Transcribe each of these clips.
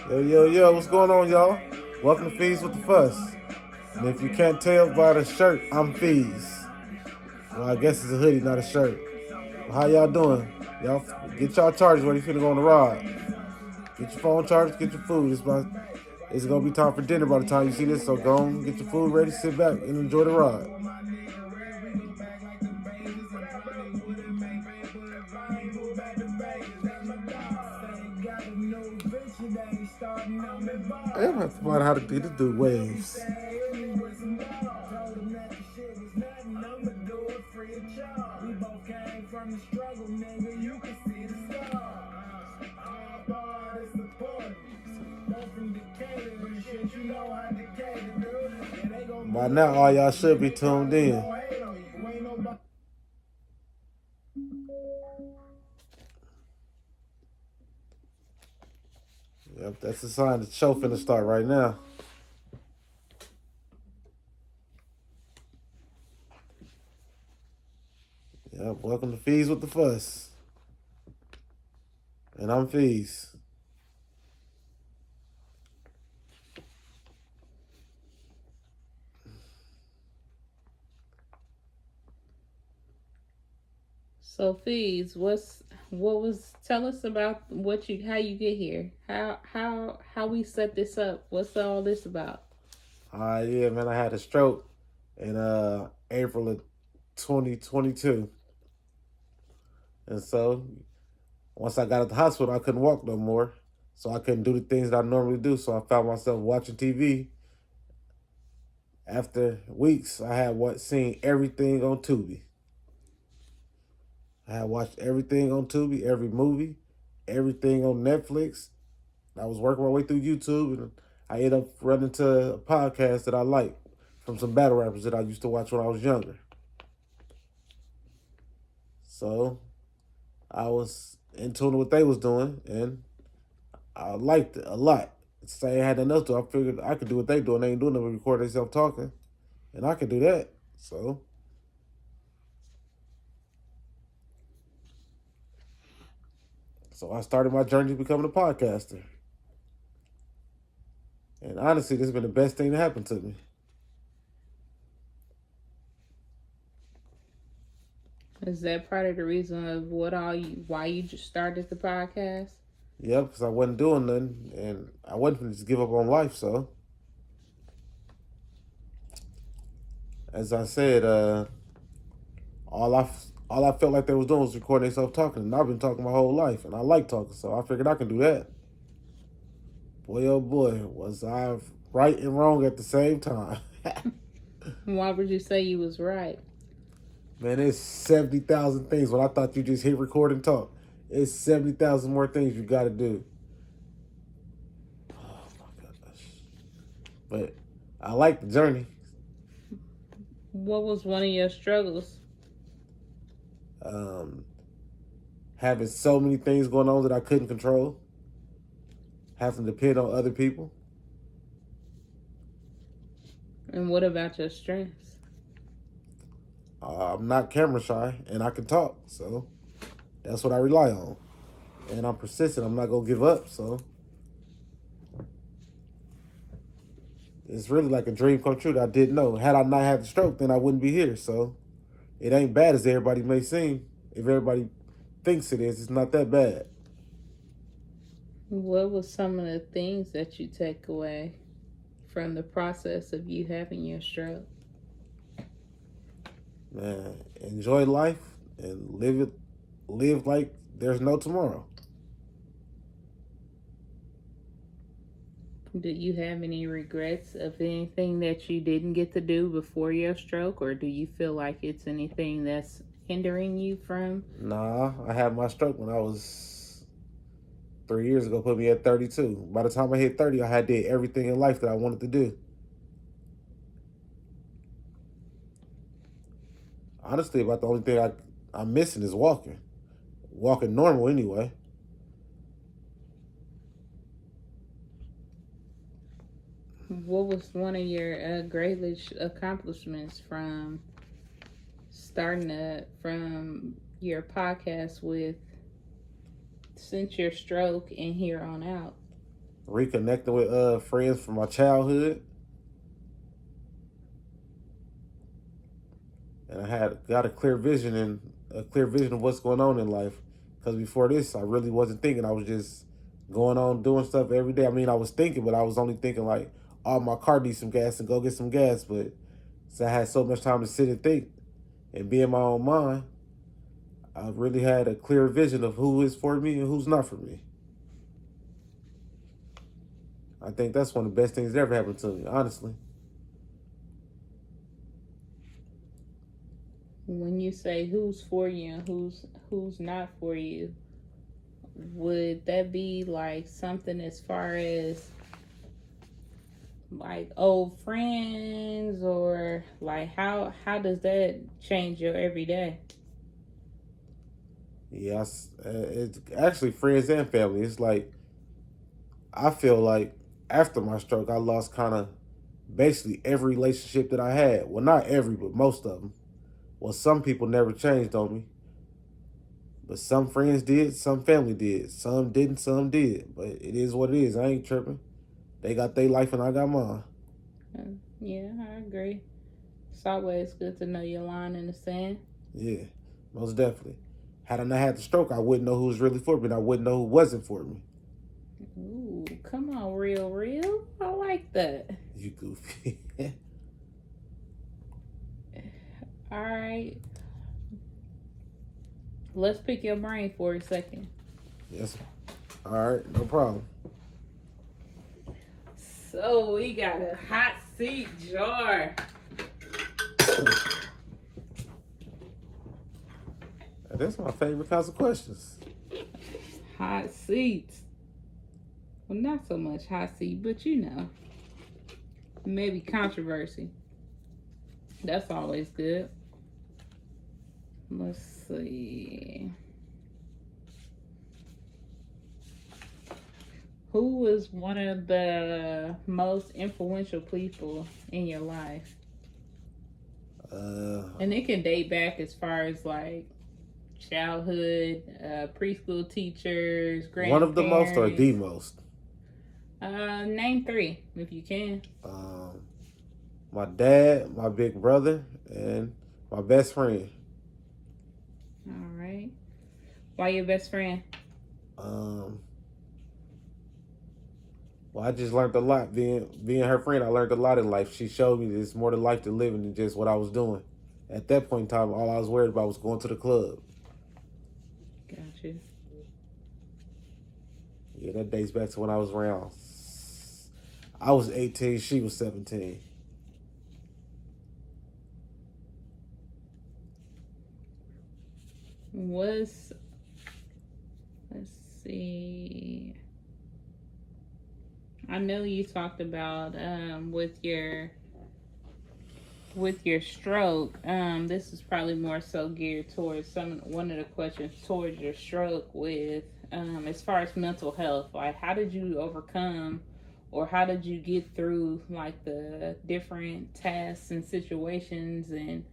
Yo, what's going on, y'all? Welcome to Fees with the Fuss. And if you can't tell by the shirt, I'm Fees. Well, I guess it's a hoodie, not a shirt. Well, how y'all doing? Y'all get y'all chargers ready for to go on the ride. Get your phone charged, get your food. It's gonna be time for dinner by the time you see this, so go on, get your food ready, sit back, and enjoy the ride. I am have to find out how to do this dude waves. By now, all y'all should be tuned in. Yep, that's a sign the show finna start right now. Yep, welcome to Fees with the Fuss. And I'm Fees. So Fees, tell us about how you get here. How we set this up. What's all this about? Yeah, man, I had a stroke in April of 2022. And so once I got at the hospital, I couldn't walk no more. So I couldn't do the things that I normally do. So I found myself watching TV. After weeks, I had seen everything on Tubi. I had watched everything on Tubi, every movie, everything on Netflix. I was working my way through YouTube, and I ended up running to a podcast that I like from some battle rappers that I used to watch when I was younger. So I was in tune with what they was doing, and I liked it a lot. Say I had nothing else to, I figured I could do what they doing. They ain't doing nothing but record themselves talking, and I could do that. So I started my journey to becoming a podcaster. And honestly, this has been the best thing that happened to me. Is that part of the reason of why you just started the podcast? Yeah, because I wasn't doing nothing, and I wasn't going to just give up on life. So, as I said, all I all I felt like they was doing was recording themselves talking, and I've been talking my whole life, and I like talking, so I figured I can do that. Boy, oh boy, was I right and wrong at the same time. Why would you say you was right? Man, there's 70,000 things. When I thought you just hit record and talk, it's 70,000 more things you got to do. Oh my gosh! But I like the journey. What was one of your struggles? Um, Having so many things going on that I couldn't control, having to depend on other people. And what about your strengths? I'm not camera shy and I can talk, so that's what I rely on. And I'm persistent. I'm not gonna give up. So it's really like a dream come true that I didn't know. Had I not had the stroke, then I wouldn't be here. So it ain't bad as everybody may seem. If everybody thinks it is, it's not that bad. What was some of the things that you take away from the process of you having your stroke? Man, enjoy life and live like there's no tomorrow. Do you have any regrets of anything that you didn't get to do before your stroke, or do you feel like it's anything that's hindering you from? Nah, I had my stroke when I was 3 years ago, put me at 32. By the time I hit 30, I had did everything in life that I wanted to do. Honestly, about the only thing I'm missing is walking. Walking normal anyway. What was one of your greatest accomplishments from from your podcast with since your stroke and here on out? reconnecting with friends from my childhood, and I got a clear vision of what's going on in life. Because before this, I really wasn't thinking. I was just going on doing stuff every day. I mean, I was thinking, but I was only thinking like, oh, my car needs some gas and go get some gas. But since I had so much time to sit and think and be in my own mind, I really had a clear vision of who is for me and who's not for me. I think that's one of the best things that ever happened to me, honestly. When you say who's for you and who's not for you, would that be like something as far as like old friends, or like how does that change your everyday? Yes, it's actually friends and family. It's like I feel like after my stroke, I lost kind of basically every relationship that I had. Well, not every, but most of them. Well, some people never changed on me, but some friends did, some family did, some didn't, some did. But it is what it is. I ain't tripping. They got their life and I got mine. Yeah, I agree. It's always good to know your line in the sand. Yeah, most definitely. Had I not had the stroke, I wouldn't know who was really for me, and I wouldn't know who wasn't for me. Ooh, come on, real. I like that. You goofy. All right, let's pick your brain for a second. Yes. All right, no problem. So we got a hot seat jar. That's my favorite kinds of questions. Hot seats. Well, not so much hot seat, but you know, maybe controversy. That's always good. Let's see. Who was one of the most influential people in your life? And it can date back as far as like childhood, preschool teachers, grandparents. One of the most or the most? Name three if you can. My dad, my big brother, and my best friend. All right. Why your best friend? Well, I just learned a lot being her friend. I learned a lot in life. She showed me there's more to life than living than just what I was doing. At that point in time, all I was worried about was going to the club. Gotcha. Yeah, that dates back to when I was around. I was 18, she was 17. Let's see. I know you talked about with your stroke. This is probably more so geared towards one of the questions towards your stroke with as far as mental health. Like, how did you overcome, or how did you get through like the different tasks and situations and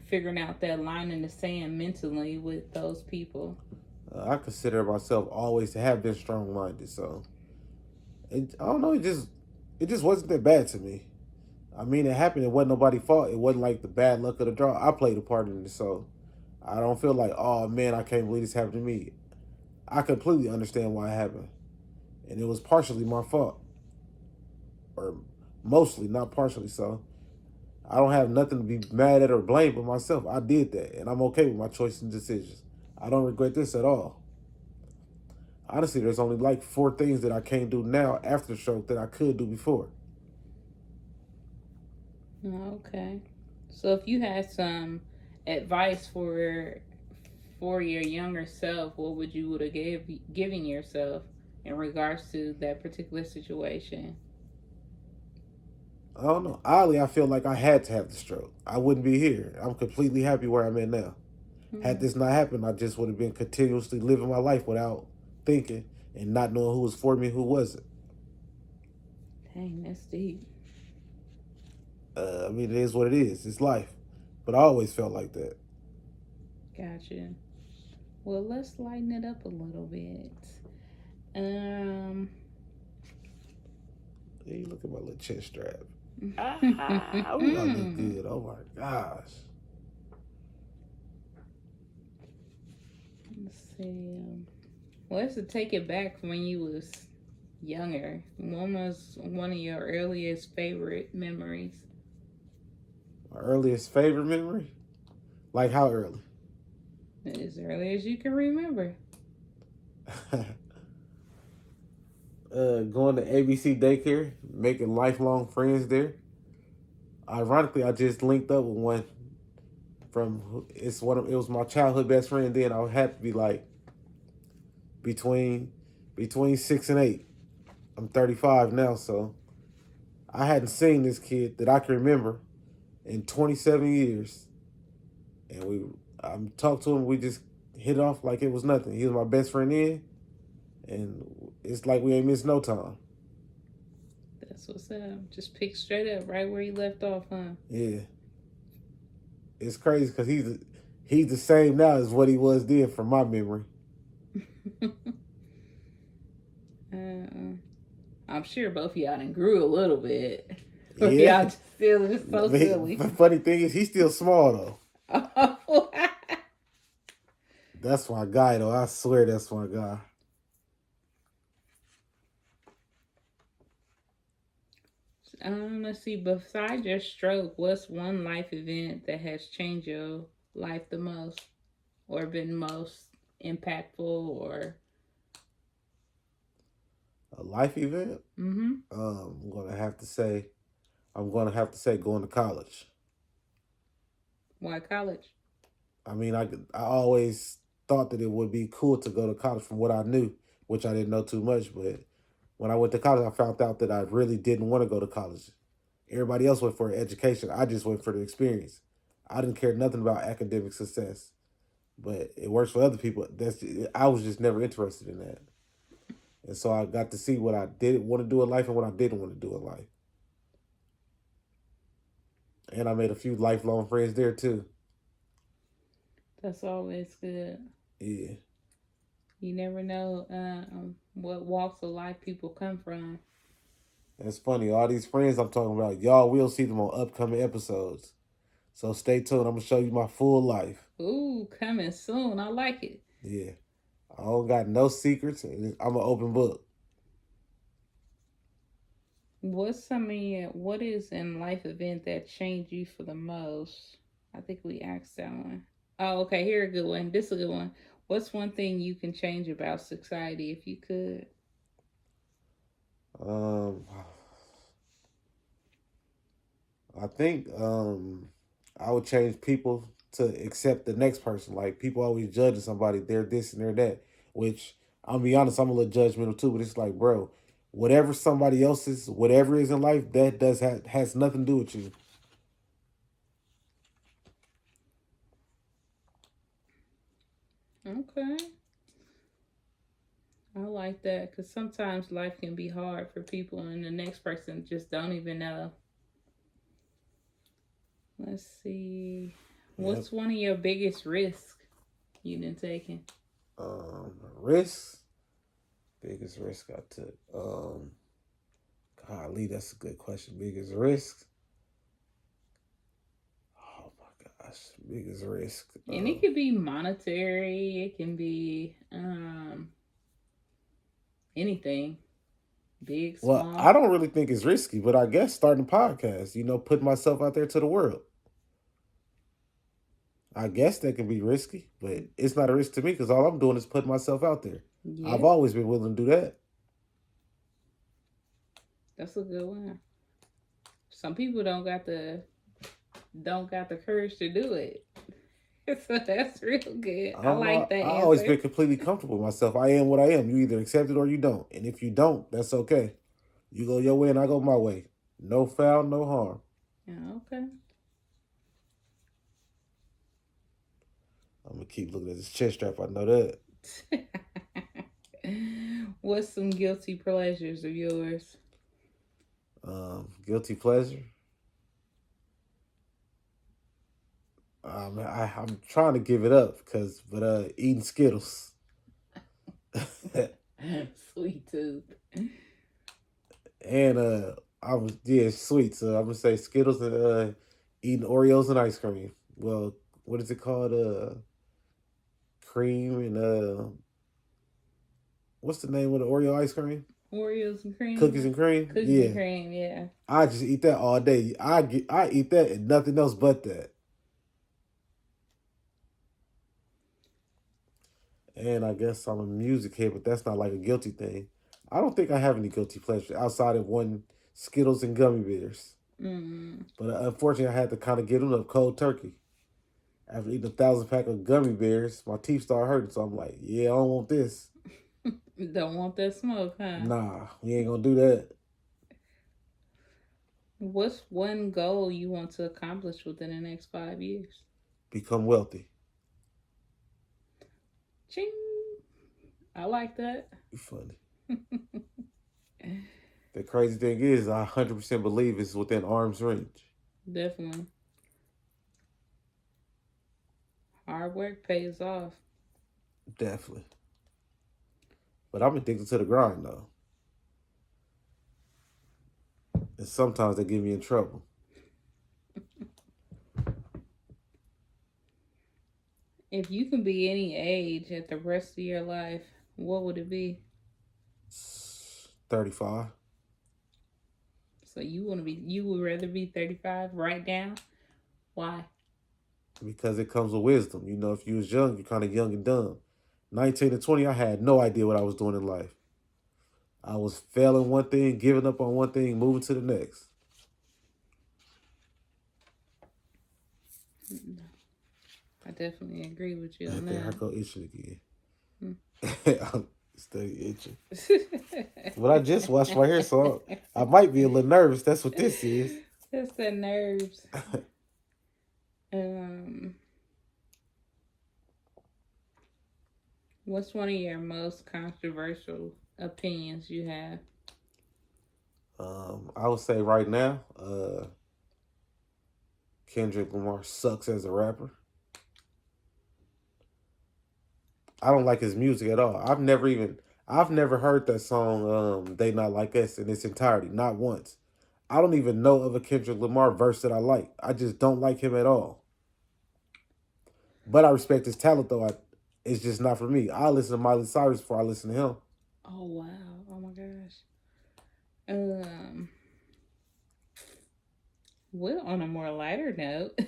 figuring out that line in the sand mentally with those people? I consider myself always to have been strong minded, so I don't know. It just wasn't that bad to me. I mean, it happened. It wasn't nobody's fault. It wasn't like the bad luck of the draw. I played a part in it, so I don't feel like, oh man, I can't believe this happened to me. I completely understand why it happened, and it was partially my fault, or mostly, not partially. So I don't have nothing to be mad at or blame but myself. I did that, and I'm okay with my choices and decisions. I don't regret this at all. Honestly, there's only like 4 things that I can't do now after the stroke that I could do before. Okay. So if you had some advice for your younger self, what would you would have given yourself in regards to that particular situation? I don't know. Oddly, I feel like I had to have the stroke. I wouldn't be here. I'm completely happy where I'm at now. Had this not happened, I just would have been continuously living my life without thinking and not knowing who was for me and who wasn't. Dang, that's deep. I mean, it is what it is. It's life. But I always felt like that. Gotcha. Well, let's lighten it up a little bit. Um, Hey, look at my little chest strap. I look good. Oh my gosh. Let's see. Let's take it back from when you was younger. When was one of your earliest favorite memories? My earliest favorite memory? Like how early? As early as you can remember. Going to ABC daycare, making lifelong friends there. Ironically, I just linked up with one it was my childhood best friend. Then I would have to be like between 6 and 8. I'm 35 now, so I hadn't seen this kid that I can remember in 27 years, and I talked to him. We just hit it off like it was nothing. He was my best friend then, and it's like we ain't missed no time. That's what's up. Just pick straight up right where you left off, huh? Yeah, it's crazy because he's the same now as what he was then from my memory. I'm sure both of y'all done grew a little bit. Yeah, Y'all just still just so silly. The funny thing is, he's still small though. That's my guy though. I swear that's my guy. Let's see. Besides your stroke, what's one life event that has changed your life the most, or been most impactful, or A life event? I'm gonna have to say going to college. Why college? I mean, I always thought that it would be cool to go to college from what I knew, which I didn't know too much. But when I went to college, I found out that I really didn't want to go to college. Everybody else went for education. I just went for the experience. I didn't care nothing about academic success, but it works for other people. I was just never interested in that. And so I got to see what I did want to do in life and what I didn't want to do in life. And I made a few lifelong friends there too. That's always good. Yeah. You never know what walks of life people come from. That's funny. All these friends I'm talking about, y'all will see them on upcoming episodes. So stay tuned. I'm going to show you my full life. Ooh, coming soon. I like it. Yeah. I don't got no secrets. I'm an open book. What is in life event that changed you for the most? I think we asked that one. Oh, okay. Here a good one. This is a good one. What's one thing you can change about society if you could? I think I would change people to accept the next person. Like people always judging somebody, they're this and they're that. Which I'll be honest, I'm a little judgmental too. But it's like, bro, whatever somebody else is, whatever is in life, that has nothing to do with you. Okay. I like that because sometimes life can be hard for people and the next person just don't even know. Let's see. What's one of your biggest risks you've been taking? Risks. Biggest risk I took. Golly, that's a good question. Biggest risk. Oh my gosh, biggest risk. And it could be monetary. It can be anything. Big, small. Well, I don't really think it's risky, but I guess starting a podcast, putting myself out there to the world. I guess that can be risky, but it's not a risk to me because all I'm doing is putting myself out there. Yeah. I've always been willing to do that. That's a good one. Some people don't got the courage to do it. So that's real good. I like that. I've always been completely comfortable with myself. I am what I am. You either accept it or you don't. And if you don't, that's okay. You go your way and I go my way. No foul, no harm. Yeah, okay. I'm going to keep looking at this chest strap. I know that. What's some guilty pleasures of yours? Guilty pleasure? I'm trying to give it up, but eating Skittles. Sweet tooth. And I was sweet. So I'm gonna say Skittles and eating Oreos and ice cream. Well, what is it called? Cream and what's the name of the Oreo ice cream? Oreos and Cookies cream. and cream. Cookies and Yeah, cream, yeah. I just eat that all day. I eat that and nothing else but that. And I guess I'm a music head, but that's not like a guilty thing. I don't think I have any guilty pleasure outside of one Skittles and gummy bears. Mm. But unfortunately, I had to kind of get them up cold turkey. After eating 1,000 pack of gummy bears, my teeth started hurting. So I'm like, yeah, I don't want this. Don't want that smoke, huh? Nah, we ain't gonna do that. What's one goal you want to accomplish within the next 5 years? Become wealthy. Ching. I like that. You funny. The crazy thing is, I 100% believe it's within arm's reach. Definitely. Hard work pays off. Definitely. But I'm addicted to the grind, though. And sometimes they get me in trouble. If you can be any age at the rest of your life, what would it be? 35. So you would rather be 35 right now? Why? Because it comes with wisdom. You know, if you was young, you're kind of young and dumb. 19 and 20, I had no idea what I was doing in life. I was failing one thing, giving up on one thing, moving to the next. I definitely agree with you on Okay, I that. go itching again. I'm steady itching. But I just washed my hair, so I might be a little nervous. That's what this is. That's the nerves. What's one of your most controversial opinions you have? I would say right now, Kendrick Lamar sucks as a rapper. I don't like his music at all. I've never heard that song, They Not Like Us in its entirety, not once. I don't even know of a Kendrick Lamar verse that I like. I just don't like him at all. But I respect his talent though. It's just not for me. I listen to Miley Cyrus before I listen to him. Oh wow. Oh my gosh. Well, on a more lighter note,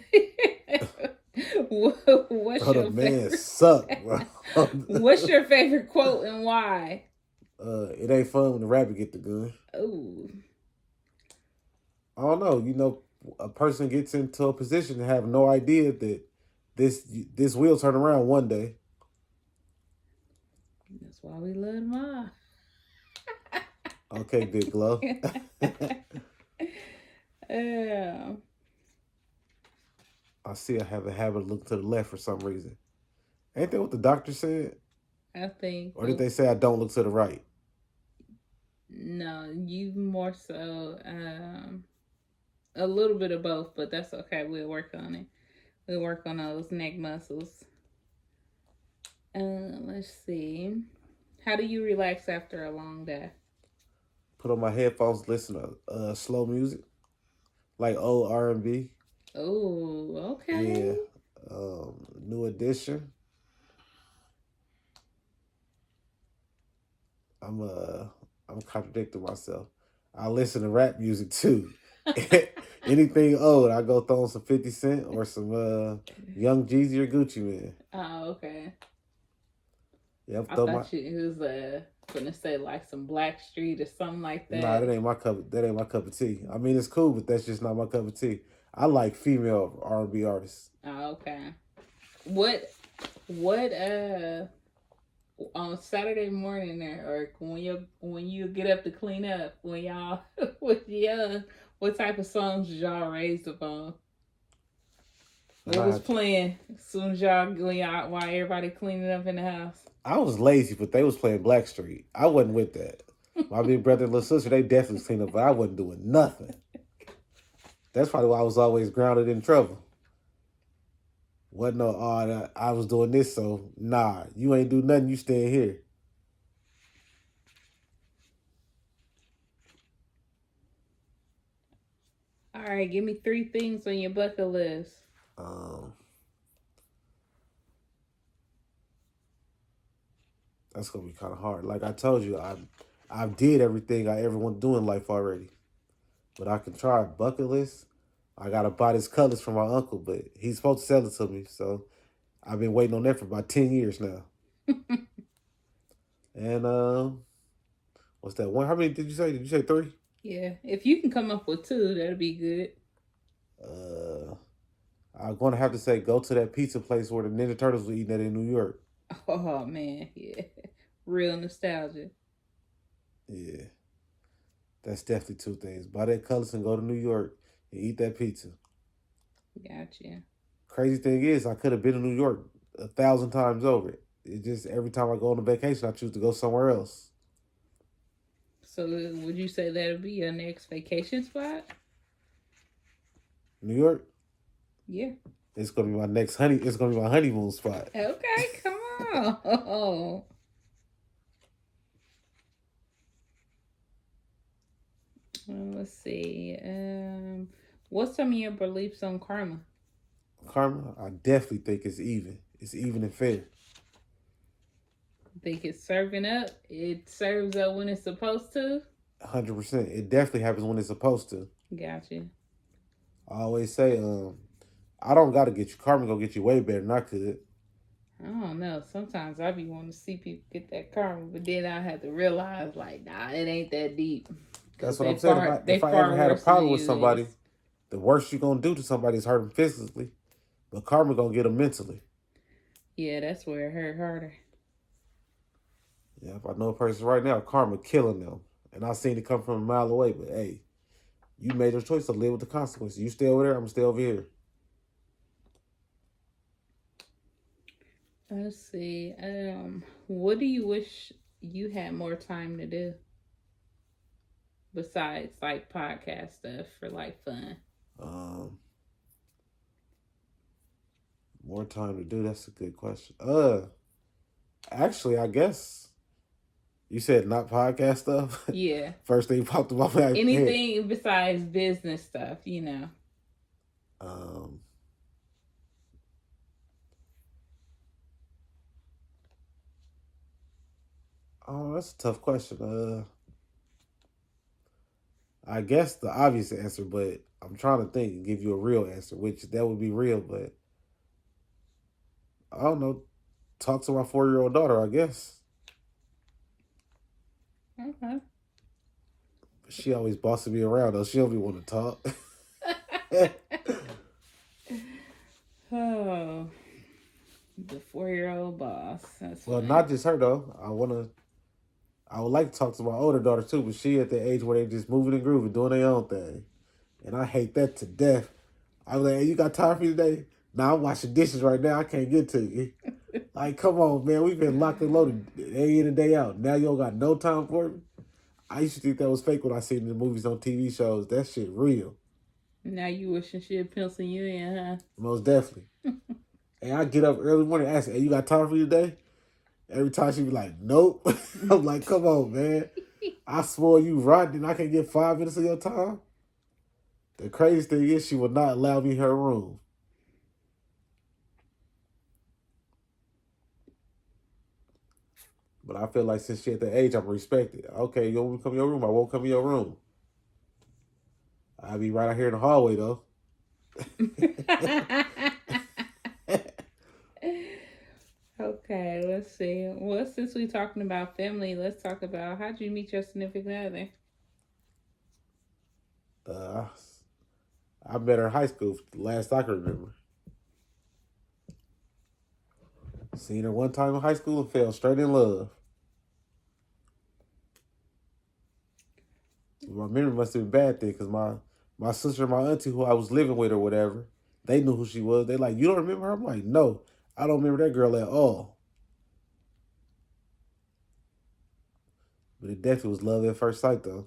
what's Oh, the your man favorite? suck, bro. What's your favorite quote and why? It ain't fun when the rabbit get the gun. Oh, I don't know. You know, a person gets into a position to have no idea that this will turn around one day. that's why we love Ma. Okay, Big Glow. Yeah. I see I have a habit of looking to the left for some reason. Ain't that what the doctor said? I think. Or did they say I don't look to the right? No, you more so. A little bit of both, but that's okay. We'll work on it. We'll work on those neck muscles. Let's see. How do you relax after a long day? Put on my headphones, listen to slow music, like old R&B. Oh, Yeah, okay. New Edition. I'm contradicting myself. I listen to rap music too. Anything old, I go throw on some 50 Cent or some Young Jeezy or Gucci Man. Oh, okay. Yep, I throw my. thought you was gonna say like some Black Street or something like Nah, that. that ain't my cup. That ain't my cup of tea. I mean, it's cool, but that's just not my cup of tea. I like female R&B artists. Oh, okay. What on Saturday morning or when you get up to clean up when y'all was young, what type of songs did y'all raised up on? What was playing as soon as y'all going out while everybody cleaning up in the house? I was lazy, but they was playing Blackstreet. I wasn't with that. My big brother and little sister, they definitely cleaned up, but I wasn't doing nothing. That's probably why I was always grounded in trouble. Wasn't no, I was doing this, so nah, you ain't do nothing, you staying here. All right, give me 3 things on your bucket list. Um, that's gonna be kind of hard. Like I told you, I did everything I ever want to do in life already. But I can try a bucket list. I gotta buy this cutlass from my uncle, but he's supposed to sell it to me. So I've been waiting on that for about 10 years now. And what's that one? How many did you say? Did you say 3? Yeah, if you can come up with 2, that'll be good. Uh, I'm gonna have to say go to that pizza place where the Ninja Turtles were eating at in New York. Oh man, yeah, real nostalgia. Yeah, that's definitely 2 things. Buy that cutlass and go to New York and eat that pizza. Gotcha. Crazy thing is, I could have been in New York 1,000 times over. It just every time I go on a vacation, I choose to go somewhere else. So would you say that'll be your next vacation spot? New York, Yeah. it's gonna be my next honey. It's gonna be my honeymoon spot. Okay, come on. Let's see. What's some of your beliefs on karma? Karma, I definitely think it's even. It's even and fair. Think it's serving up? It serves up when it's supposed to? 100%. It definitely happens when it's supposed to. Gotcha. I always say, I don't gotta get you. Karma gonna get you way better than I could. I don't know. Sometimes I be wanting to see people get that karma, but then I have to realize, like, nah, it ain't that deep. That's what I'm saying. If I ever had a problem with somebody, the worst you gonna do to somebody is hurt them physically, but karma gonna get them mentally. Yeah, that's where it hurt harder. Yeah, if I know a person right now, karma killing them, and I seen it come from a mile away. But hey, you made your choice to live with the consequences. You stay over there, I'm gonna stay over here. Let's see. What do you wish you had more time to do besides like podcast stuff for like fun? More time to do. That's a good question. Actually, I guess you said not podcast stuff. Yeah. First thing popped in my head. Anything besides business stuff, you know. Oh, that's a tough question. I guess the obvious answer, but I'm trying to think and give you a real answer, which that would be real, but I don't know. Talk to my 4-year-old daughter, I guess. Okay. She always bossing me around though. She don't be want to talk. Oh, the 4-year-old boss. That's well, funny. not just her though. I would like to talk to my older daughter too, but she at the age where they just moving and grooving, doing their own thing. And I hate that to death. I'm like, hey, you got time for me today? Nah, I'm washing dishes right now. I can't get to you. Like, come on, man. We've been locked and loaded day in and day out. Now you don't got no time for me? I used to think that was fake when I seen the movies on TV shows. That shit real. Now you wishing she'd pencil you in, huh? Most definitely. And I get up early morning and ask her, hey, you got time for me today? Every time she be like, nope. I'm like, come on, man. I swore you rotten and I can get 5 minutes of your time. The crazy thing is she would not allow me her room. But I feel like since she at the age, I'm respected. Okay, you want me to come in your room? I won't come in your room. I'll be right out here in the hallway, though. Okay, let's see. Well, since we're talking about family, let's talk about how'd you meet your significant other? I met her in high school, last I can remember. Seen her one time in high school and fell straight in love. My memory must have been bad then, because my sister and my auntie, who I was living with or whatever, they knew who she was. They like, you don't remember her? I'm like, no, I don't remember that girl at all. But it definitely was love at first sight, though.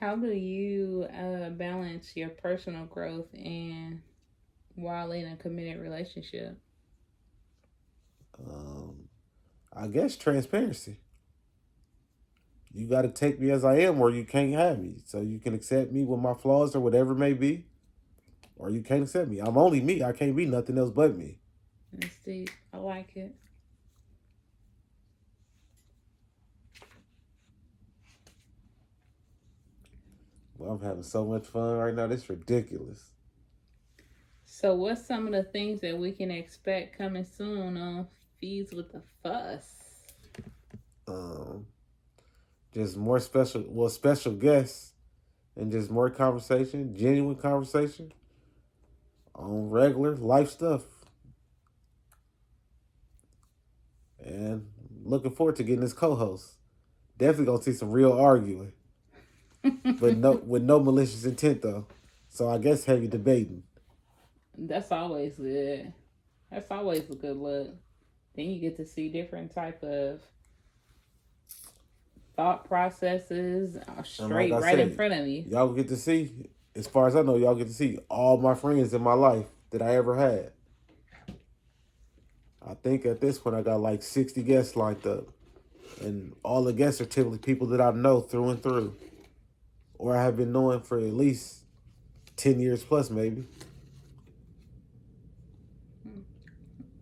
How do you balance your personal growth and while in a committed relationship? I guess transparency. you got to take me as I am, or you can't have me. So you can accept me with my flaws or whatever it may be, or you can't accept me. I'm only me. I can't be nothing else but me. That's deep. I like it. Well, I'm having so much fun right now. This is ridiculous. So, what's some of the things that we can expect coming soon on Feeds with the Fuss? Um, just more special guests, and just more conversation, genuine conversation on regular life stuff. And looking forward to getting this co-host. Definitely gonna see some real arguing, but no with no malicious intent though. So I guess heavy debating. That's always good. That's always a good look. Then you get to see different type of thought processes And like straight I right in said, front of you. y'all get to see, as far as I know, y'all get to see all my friends in my life that I ever had. I think at this point I got like 60 guests lined up. And all the guests are typically people that I know through and through. Or I have been knowing for at least 10 years plus maybe.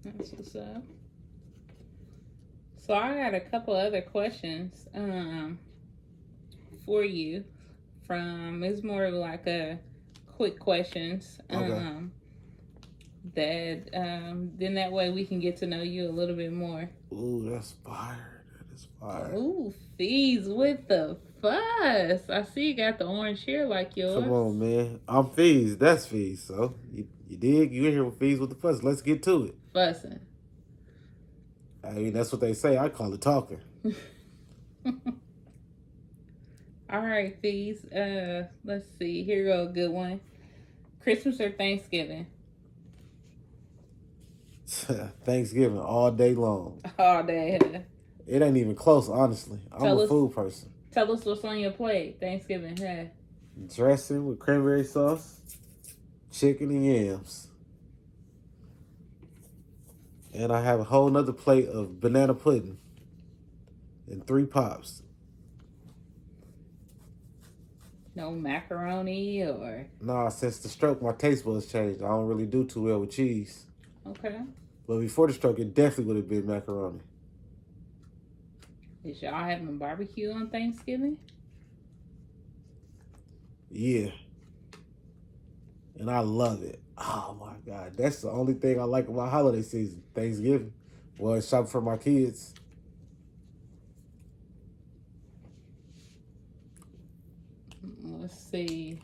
That's what's up. So I got a couple other questions for you from, it's more like a quick questions. Okay. Then that way we can get to know you a little bit more. Ooh, that's fire. That is fire. Ooh, Fees with the Fuss. I see you got the orange hair like yours. Come on, man. I'm Fees. That's Fees. So you dig? You in here with Fees with the Fuss. Let's get to it. Fussing. I mean, that's what they say. I call it talking. All right, Fees. Let's see. Here go a good one. Christmas or Thanksgiving? Thanksgiving all day long. All day. It ain't even close, honestly. I'm a food person. Tell us what's on your plate. Thanksgiving, hey. Dressing with cranberry sauce, chicken and yams. And I have a whole nother plate of banana pudding and 3 pops. No macaroni or... Nah, since the stroke, my taste buds changed. I don't really do too well with cheese. Okay. But before the stroke, it definitely would have been macaroni. Is y'all having barbecue on Thanksgiving? Yeah. And I love it. Oh my God. That's the only thing I like about holiday season. Thanksgiving. Well, shopping for my kids. Let's see.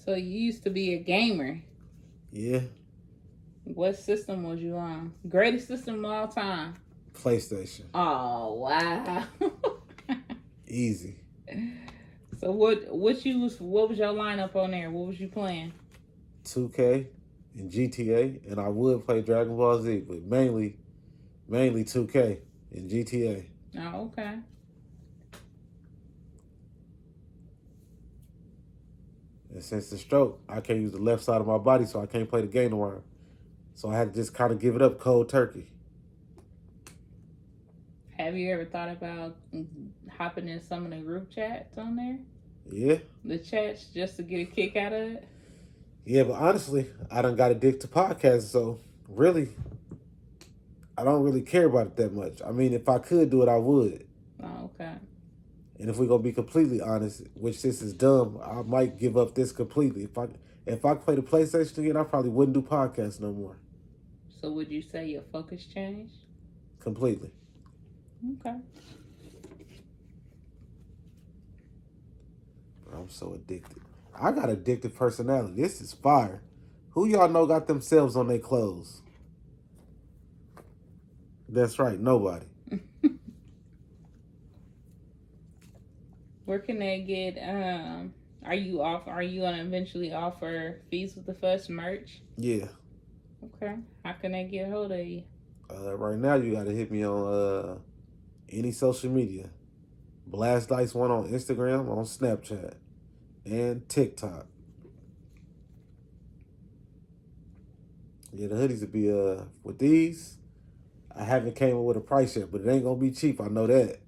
So you used to be a gamer. Yeah. What system was you on? Greatest system of all time? PlayStation. Oh, wow. Easy. So what was your lineup on there? What was you playing? 2K and GTA, and I would play Dragon Ball Z, but mainly 2K and GTA. Oh, okay. And since the stroke, I can't use the left side of my body, so I can't play the game around. So I had to just kind of give it up cold turkey. Have you ever thought about hopping in some of the group chats on there? Yeah. The chats just to get a kick out of it? Yeah, but honestly, I done got addicted to podcasts, so really, I don't really care about it that much. I mean, if I could do it, I would. Oh, okay. And if we're gonna be completely honest, which this is dumb, I might give up this completely. If I play the PlayStation again, I probably wouldn't do podcasts no more. So would you say your focus changed? Completely. Okay. I'm so addicted. I got addictive personality. This is fire. Who y'all know got themselves on their clothes? That's right, nobody. Where can they get are you gonna eventually offer Feeds with the Fuss merch? Yeah. Okay. How can they get a hold of you? Right now you gotta hit me on any social media. Blast Dice One on Instagram, on Snapchat, and TikTok. Yeah, the hoodies would be with these. I haven't came up with a price yet, but it ain't gonna be cheap. I know that.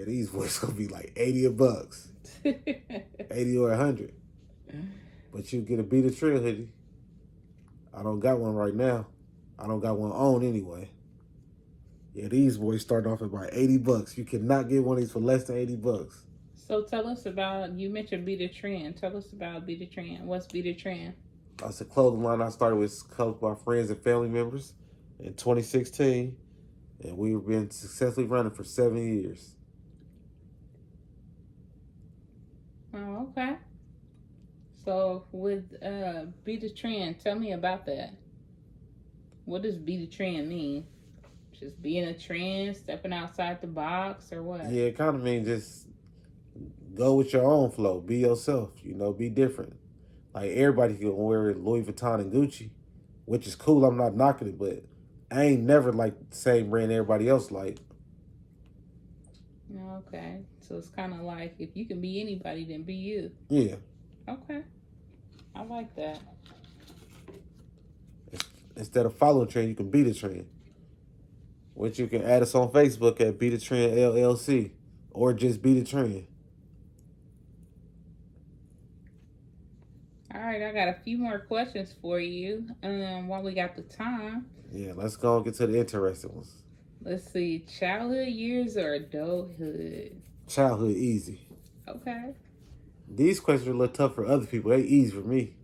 Yeah, these boys gonna be like 80 $. 80 or 100. But you get a Be The Trend hoodie. I don't got one right now. I don't got one on anyway. Yeah, these boys start off at about $80. You cannot get one of these for less than $80. So tell us about, you mentioned Be The Trend. Tell us about Be The Trend. What's Be The Trend? That's a clothing line I started with a couple of my friends and family members in 2016. And we've been successfully running for 7 years. Oh, okay. So with Be The Trend, tell me about that. What does Be The Trend mean? Just being a trend, stepping outside the box, or what? Yeah, it kind of means just go with your own flow. Be yourself, be different. Like everybody can wear Louis Vuitton and Gucci, which is cool. I'm not knocking it, but I ain't never like the same brand everybody else like. Okay. So it's kind of like, if you can be anybody, then be you. Yeah. Okay. I like that. Instead of following trend, you can be the trend. Which you can add us on Facebook at Be The Trend LLC or just Be The Trend. All right, I got a few more questions for you. While we got the time. Yeah, let's go and get to the interesting ones. Let's see, childhood years or adulthood? Childhood, easy. Okay. These questions are a little tough for other people. They easy for me.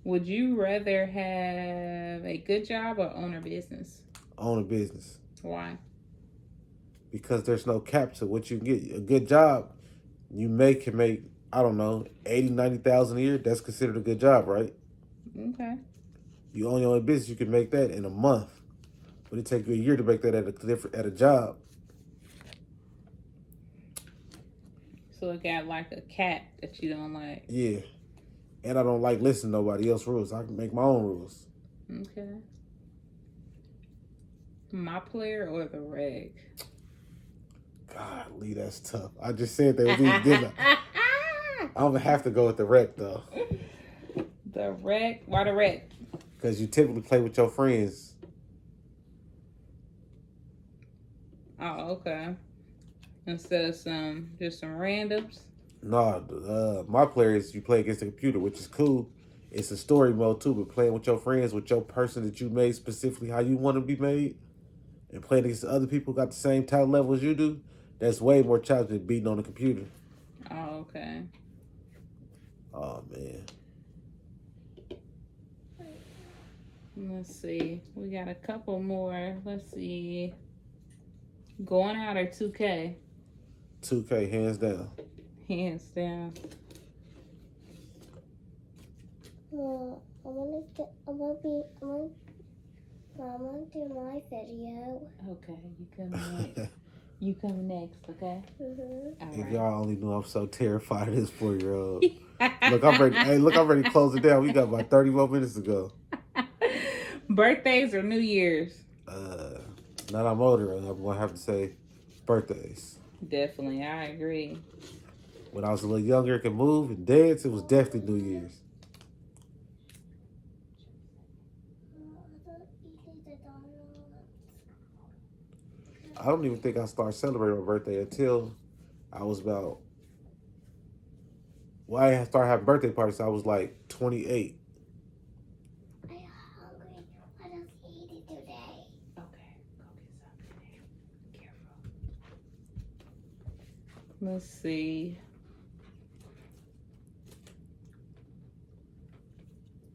Would you rather have a good job or own a business? Own a business. Why? Because there's no cap to what you can get. A good job, can make, I don't know, 80, 90,000 a year. That's considered a good job, right? Okay. You own your own business, you can make that in a month. But it takes you a year to make that at a job. So it got like a cap that you don't like. Yeah. And I don't like listening to nobody else's rules. I can make my own rules. Okay. My player or the reg? Golly, that's tough. I just said they was easy, didn't I? I'm going to have to go with the rec, though. The rec? Why the rec? Because you typically play with your friends. Oh, okay. Instead of just some randoms? No, my player is you play against the computer, which is cool. It's a story mode, too, but playing with your friends, with your person that you made specifically how you want to be made, and playing against other people who got the same talent level as you do, that's way more challenging than beating on the computer. Oh, okay. Oh, man. Let's see. We got a couple more. Let's see. Going out or 2K? 2K, hands down. Hands down. Well, I want to do my video. Okay, you come next. You come next, okay? Mm-hmm. All If right. y'all only knew I'm so terrified of this 4-year-old. Look, I'm ready. Hey, look, I'm ready to close it down. We got about 30 more minutes to go. Birthdays or New Year's? Now that I'm older, I'm going to have to say birthdays. Definitely, I agree. When I was a little younger, could move and dance, it was definitely New Year's. I don't even think I started celebrating my birthday until I was about... Well, I started having birthday parties, so I was like 28. I'm hungry. What else eat it today? Okay, go get something. Careful. Let's see.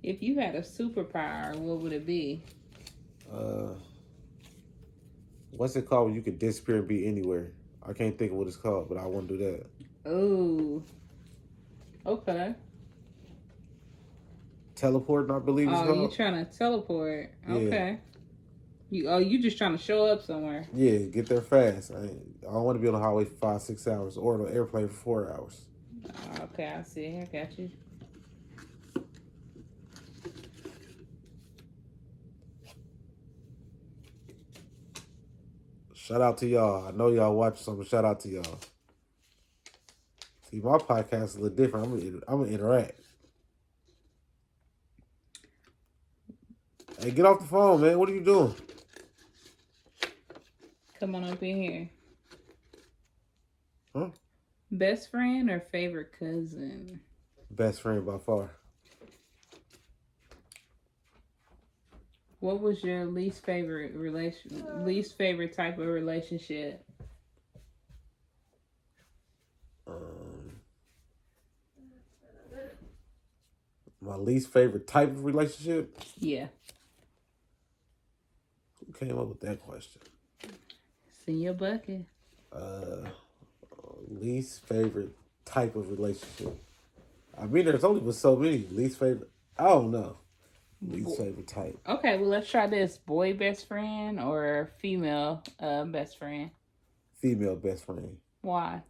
If you had a superpower, what would it be? What's it called when you could disappear and be anywhere? I can't think of what it's called, but I want to do that. Oh. Okay. Teleporting, I believe it's Oh, called. you trying to teleport? Yeah. Okay. You just trying to show up somewhere? Yeah, get there fast. I don't want to be on the highway for 5-6 hours or on an airplane for 4 hours. Okay, I see. I got you. Shout out to y'all. I know y'all watch something. Shout out to y'all. See, my podcast is a little different. I'm gonna interact. Hey, get off the phone, man. What are you doing? Come on up in here. Huh? Best friend or favorite cousin? Best friend by far. What was your least favorite type of relationship? Um, my least favorite type of relationship. Yeah. Who came up with that question? It's in your bucket. Least favorite type of relationship. I mean, there's only been so many. Least favorite. I don't know. Least favorite type. Okay, well, let's try this. Boy best friend or female best friend? Female best friend. Why?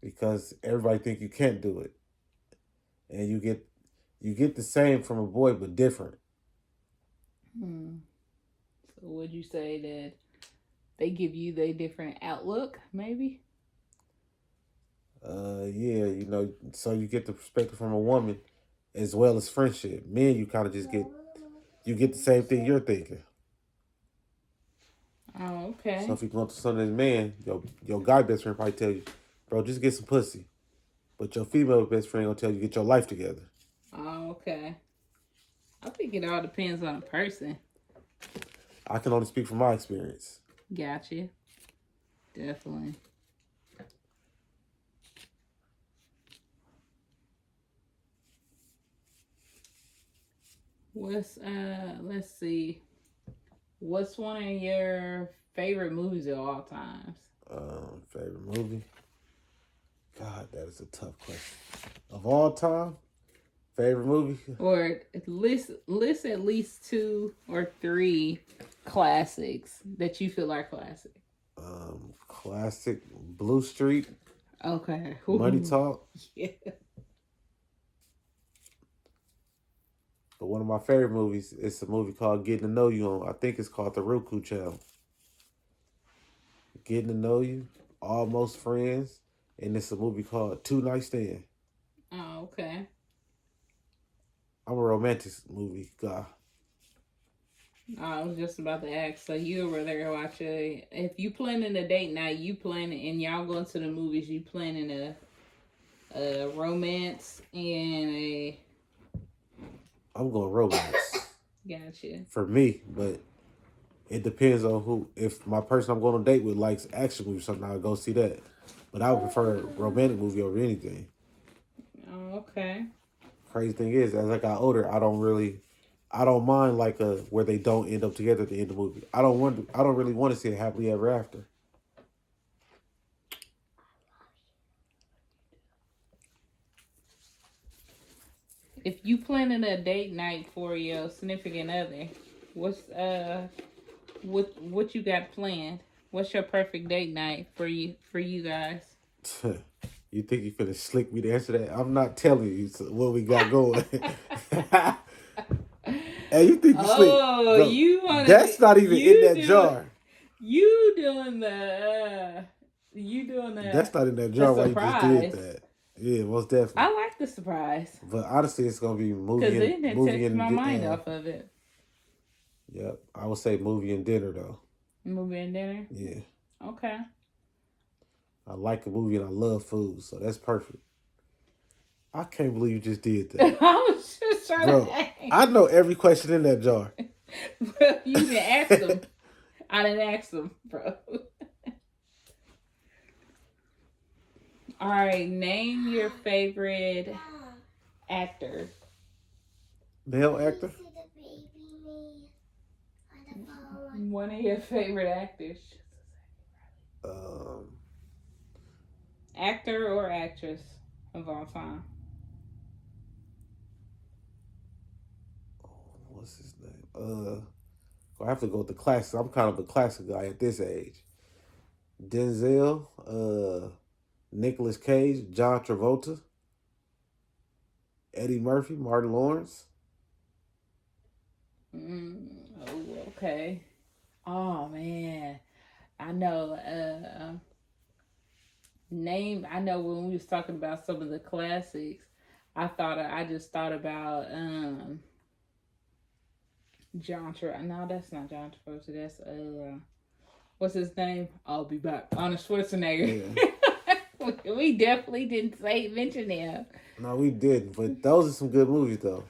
Because everybody think you can't do it, and you get the same from a boy but different. So would you say that they give you the different outlook, maybe? Yeah, so you get the perspective from a woman as well as friendship. Men, you kind of just get the same thing you're thinking. Oh, okay. So if you go up to some of this man, your guy best friend probably tell you, bro, just get some pussy. But your female best friend gonna tell you get your life together. Oh, okay. I think it all depends on the person. I can only speak from my experience. Gotcha. Definitely. Let's see. What's one of your favorite movies of all times? Favorite movie? God, that is a tough question. Of all time, favorite movie? Or list at least 2 or 3 classics that you feel are classic. Classic Blue Street. Okay. Money Talk. Yeah. But one of my favorite movies is a movie called Getting to Know You on. I think it's called The Roku Channel. Getting to Know You, Almost Friends, and it's a movie called Two Night Stand. Oh, okay. I'm a romantic movie guy. I was just about to ask. So you were there watching? If you planning a date night, you planning and y'all going to the movies. You planning a romance and a. I'm going romance. Gotcha. For me, but it depends on who. If my person I'm going on a date with likes action movies, something, I'll go see that. But I would prefer a romantic movie over anything. Oh, okay. Crazy thing is, as I got older, I don't mind like where they don't end up together at the end of the movie. I don't really want to see a happily ever after. If you planning a date night for your significant other, what's what you got planned? What's your perfect date night for you guys? You think you finna slick me to answer that? I'm not telling you what we got going. Hey, you think you slick? Oh, Bro, you want that's not even in that jar. You doing the. That's not in that jar. Why you just did surprise. that? Yeah, most definitely. I like the surprise But honestly, it's gonna be movie because and it movie takes and my mind off of it. Yep, I would say movie and dinner though. Movie and dinner. Yeah. Okay. I like a movie and I love food, so that's perfect. I can't believe you just did that. I was just trying Bro, to ask. I know every question in that jar. Well, you didn't ask them. I didn't ask them, bro. All right, name your favorite actor. Male actor? See the baby me on the phone. One of your favorite actors. Actor or actress of all time. What's his name? I have to go with the classics. I'm kind of a classic guy at this age. Denzel, Nicolas Cage, John Travolta, Eddie Murphy, Martin Lawrence. Oh, okay. Oh man, I know. I know when we was talking about some of the classics, I just thought about John Travolta. No, that's not John Travolta. That's what's his name? I'll be back. Arnold Schwarzenegger. Yeah. We definitely didn't mention him. No, we didn't. But those are some good movies, though.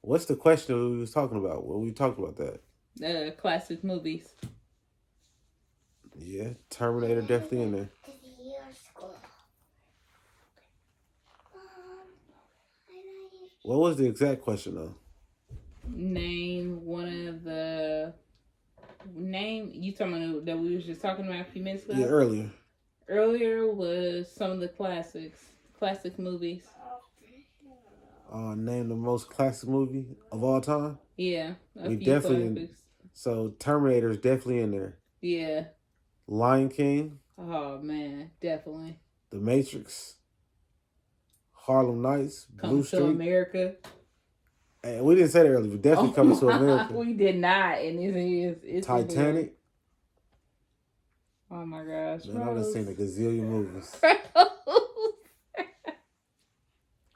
What's the question we was talking about? Well, we talked about that. Classic movies. Yeah, Terminator definitely in there. To the year school. I like What was the exact question, though? Name one of the you talking about that we was just talking about a few minutes ago? Yeah, earlier. Earlier was some of the classic movies. Name the most classic movie of all time. Yeah, We definitely. So Terminator is definitely in there. Yeah. Lion King. Oh man, definitely. The Matrix. Harlem Nights. Blue Come Street. to America. And we didn't say that earlier. We definitely coming to America. We did not, and it's Titanic. Oh my gosh. Man, I've seen a gazillion movies.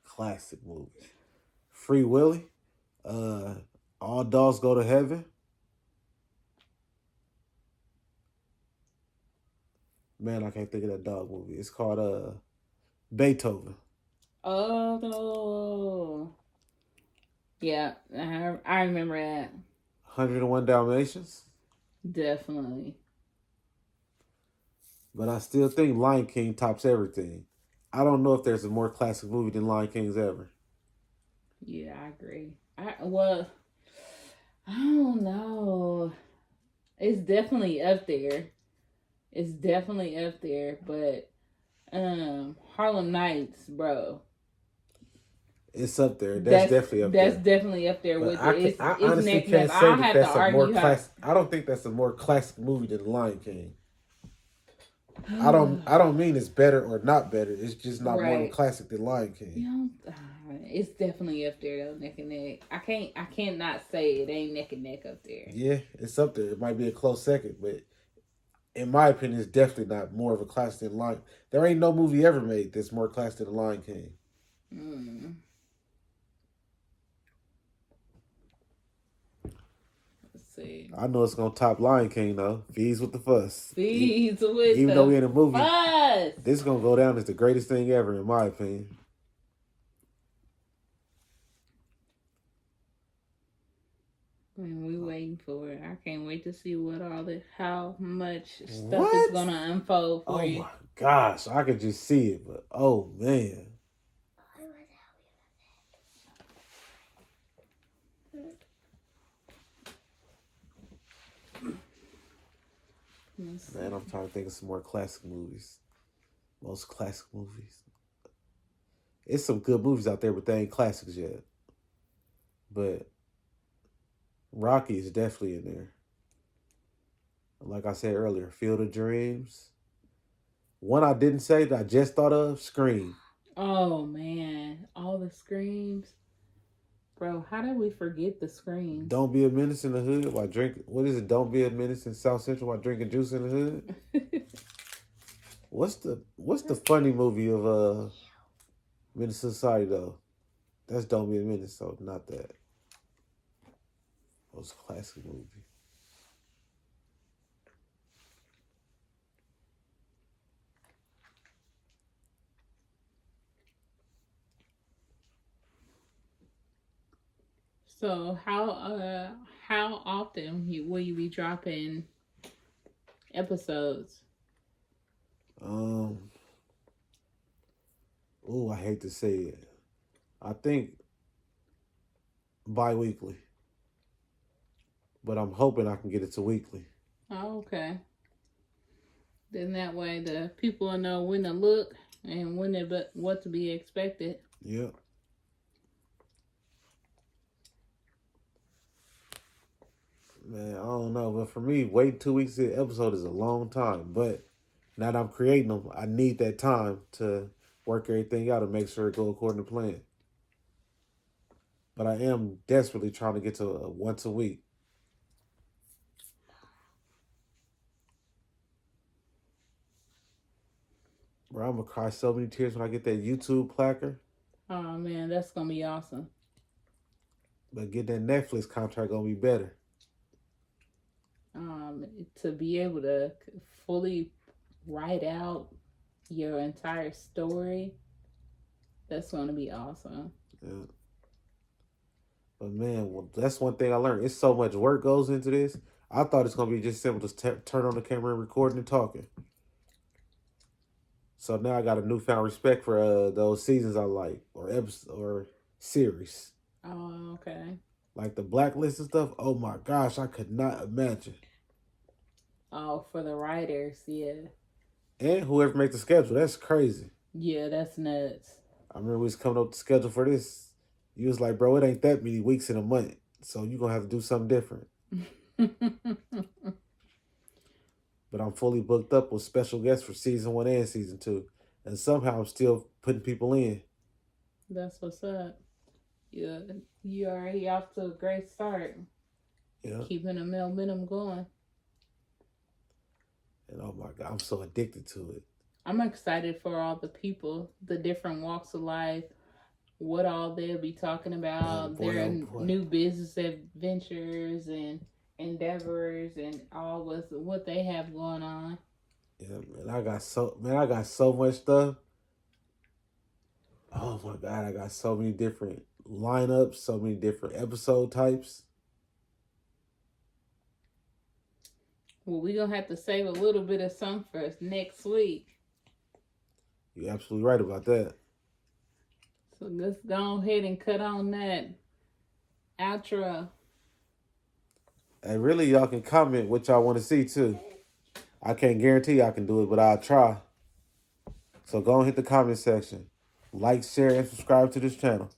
Classic movies. Free Willy. All Dogs Go to Heaven. Man, I can't think of that dog movie. It's called Beethoven. Oh no. Yeah, I remember that. 101 Dalmatians. Definitely. But I still think Lion King tops everything. I don't know if there's a more classic movie than Lion King's ever. Yeah, I agree. I don't know. It's definitely up there. But Harlem Nights, bro. It's up there. That's definitely up there. That's definitely up there with it. I honestly can't say that that's a more classic. I don't think that's a more classic movie than Lion King. I don't mean it's better or not better. It's just not more classic than Lion King. You know, it's definitely up there though, neck and neck. I can't not say it ain't neck and neck up there. Yeah, it's up there. It might be a close second, but in my opinion, it's definitely not more of a classic than Lion. There ain't no movie ever made that's more classic than Lion King. See. I know it's gonna top Lion King though. Fees with the Fuss. Even though we in a movie, fuss. This is gonna go down as the greatest thing ever, in my opinion. Man, we waiting for it. I can't wait to see how much stuff is gonna unfold for you. Oh my gosh, I could just see it, but oh man. Man, I'm trying to think of some more classic movies. Most classic movies. It's some good movies out there, but they ain't classics yet. But Rocky is definitely in there. Like I said earlier, Field of Dreams. One I didn't say that I just thought of, Scream. Oh man, all the screams. Bro, how did we forget the screams? Don't be a menace in the hood while drinking. What is it? Don't be a menace in South Central while drinking juice in the hood. What's the funny movie of Menace to Society though? That's Don't Be a Menace, so not that. That was a classic movie. So how often will you be dropping episodes? I hate to say it. I think bi-weekly. But I'm hoping I can get it to weekly. Oh, okay. Then that way the people will know when to look and what to be expected. Yep. Man, I don't know. But for me, waiting 2 weeks to the episode is a long time. But now that I'm creating them, I need that time to work everything out and make sure it go according to plan. But I am desperately trying to get to once a week. Bro, I'm going to cry so many tears when I get that YouTube placard. Oh, man, that's going to be awesome. But getting that Netflix contract going to be better. To be able to fully write out your entire story, that's going to be awesome. Yeah. But man, well, that's one thing I learned. It's so much work goes into this. I thought it's gonna be just simple to turn on the camera and recording and talking. So now I got a newfound respect for those seasons I like or episodes or series Oh, okay. like the Blacklist and stuff. Oh my gosh, I could not imagine. Oh, for the writers, yeah. And whoever made the schedule, that's crazy. Yeah, that's nuts. I remember we was coming up with the schedule for this. You was like, bro, it ain't that many weeks in a month, so you gonna have to do something different. But I'm fully booked up with special guests for season 1 and season 2, and somehow I'm still putting people in. That's what's up. Yeah, you already off to a great start. Yeah. Keeping the momentum going. And oh my God, I'm so addicted to it. I'm excited for all the people, the different walks of life, what all they'll be talking about, their new business adventures and endeavors, and all with what they have going on. Yeah, man, I got so much stuff. Oh my God, I got so many different lineups, so many different episode types. Well, we're going to have to save a little bit of some for us next week. You're absolutely right about that. So let's go ahead and cut on that outro. And really, y'all can comment what y'all want to see too. I can't guarantee I can do it, but I'll try. So go and hit the comment section. Like, share, and subscribe to this channel.